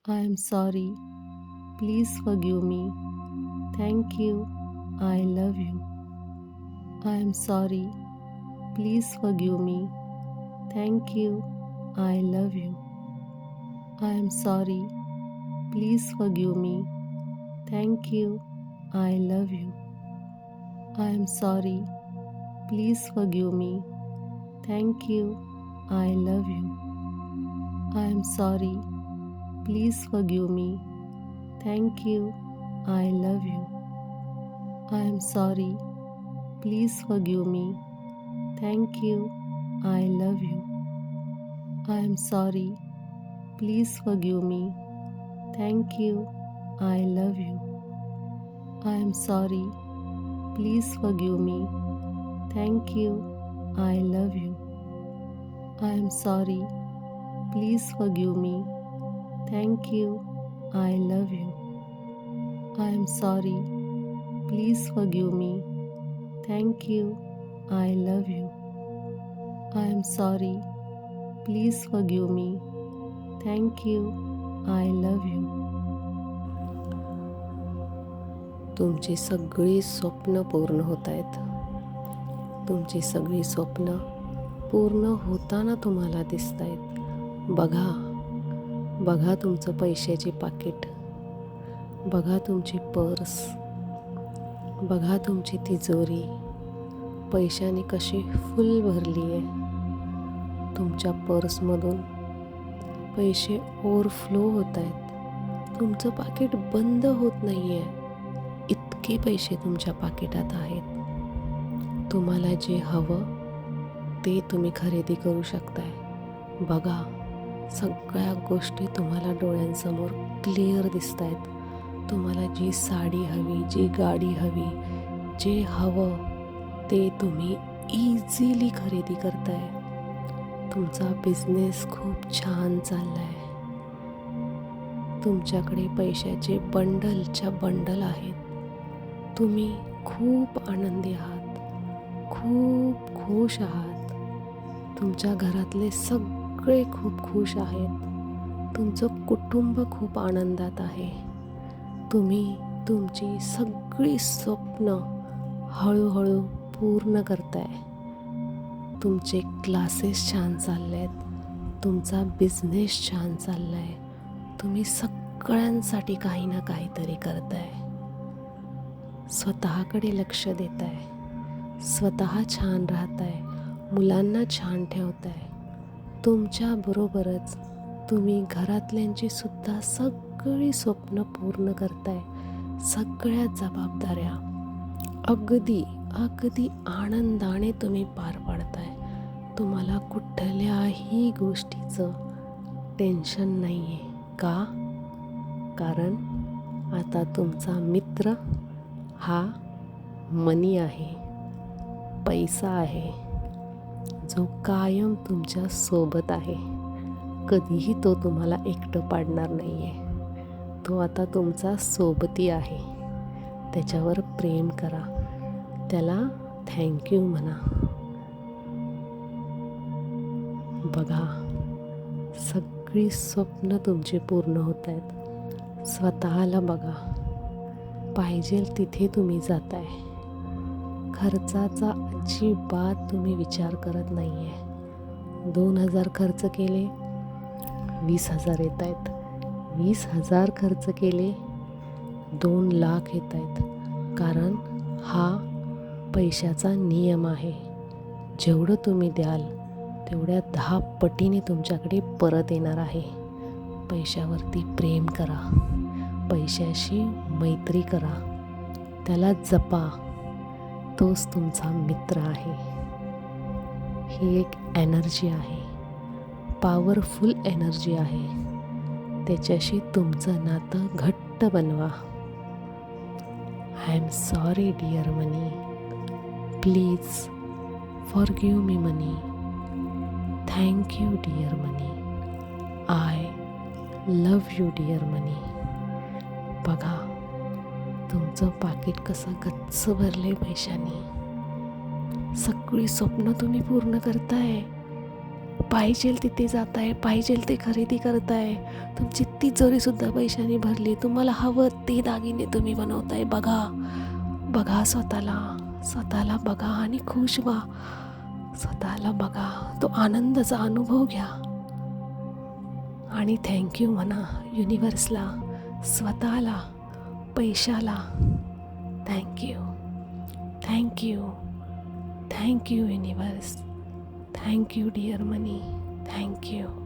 I am sorry. Please forgive me. Thank you. I love you. I am sorry. Please forgive me. Thank you. I love you. I am sorry. Please forgive me. Thank you. I love you. I am sorry. Please forgive me. Thank you. I love you. I am sorry. Please forgive me. Thank you. I love you. I am sorry. Please forgive me. Thank you. I love you. I am sorry. Please forgive me. Thank you. I love you. I am sorry. Please forgive me. Thank you. I love you. I am sorry. Please forgive me. Thank you. I love you. I am sorry. Please forgive me. Thank you. I love you. I am sorry. Please forgive me. Thank you. I love you. तुमची सगळी स्वप्न पूर्ण होत आहेत. तुमची सगळी स्वप्न पूर्ण होताना तुम्हाला दिसत आहेत. बघा तुमचं पैशाची पाकिट. बघा तुमची पर्स. बघा तुमची तिजोरी पैशाने कशी फुल भरली आहे. तुमच्या पर्समधून पैसे ओव्हरफ्लो होत आहेत. तुमचं पाकिट बंद होत नाही आहे. इतके पैसे तुमच्या पाकिटात आहेत. तुम्हाला जे हवं ते तुम्ही खरेदी करू शकताय. बघा, सगळ्या गोष्टी तुम्हाला डोळ्यांसमोर क्लिअर दिसत आहेत. तुम्हाला जी साडी हवी, जी गाडी हवी, जे हवं ते तुम्ही इझिली खरेदी करताय. तुमचा बिझनेस खूप छान चालला आहे. तुमच्याकडे पैशाचे बंडलच्या बंडल आहेत. तुम्ही खूप आनंदी आहात. खूप खुश आहात. तुमच्या घरातले सगळे खूप खुश आहेत. तुमचं कुटुंब खूप आनंदात आहे. तुम्ही तुमची सगळी स्वप्न हळूहळू पूर्ण करताय. तुमचे क्लासेस छान चालले आहेत. तुमचा बिझनेस छान चालला आहे. तुम्ही सगळ्यांसाठी काही ना काहीतरी करताय. स्वतःकडे लक्ष देताय. स्वतः छान राहताय. मुलांना छान ठेवताय. तुमच्याबरोबरच तुम्ही घरातल्यांची सुद्धा सगळी स्वप्न पूर्ण करताय. सगळ्या जबाबदाऱ्या अगदी आनंदाने तुम्ही पार पाडताय. तुम्हाला कुठल्याही गोष्टीचं टेन्शन नाही आहे. का? कारण आता तुमचा मित्र हा मनी आहे, पैसा आहे, जो कायम तुमच्या सोबत आहे. कधीही तो तुम्हाला एकटं पाडणार नाही आहे. तो आता तुमचा सोबती आहे. त्याच्यावर प्रेम करा. त्याला थँक्यू म्हणा. बघा, सगळी स्वप्न तुमची पूर्ण होत आहेत. स्वतःला बघा. पाहिजे तिथे तुम्ही जाताय. खर्चाचा अजिबात तुम्ही विचार करत नाही आहे. 2,000 खर्च केले, 20,000 येत आहेत. 20,000 खर्च केले, 2,00,000 येत आहेत. कारण हा पैशाचा नियम आहे. जेवढं तुम्ही द्याल तेवढ्या 10 पटीने तुमच्याकडे परत येणार आहे. पैशावरती प्रेम करा. पैशाशी मैत्री करा. त्याला जपा. तोच तुमचा मित्र आहे. ही एक एनर्जी आहे. पॉवरफुल एनर्जी आहे. त्याच्याशी तुमचं नातं घट्ट बनवा. I am sorry dear money. Please forgive me money. Thank you dear money. I love you dear money. बघा, तुमचं पाकिट कसं गच्च भरलंय पैशाने. सगळी स्वप्न तुम्ही पूर्ण करताय. पाहिजेल तिथे जाताय, पाहिजेल ते खरेदी करताय, तुमची तिजोरीसुद्धा पैशाने भरली, तुम्हाला हवं ते दागिने तुम्ही बनवताय. बघा बघा स्वतःला बघा आणि खुश व्हा. स्वतःला बघा, तो आनंदाचा अनुभव घ्या आणि थँक्यू म्हणा युनिवर्सला, स्वतःला, पैशाला. Thank you, thank you, thank you universe, thank you dear money, thank you.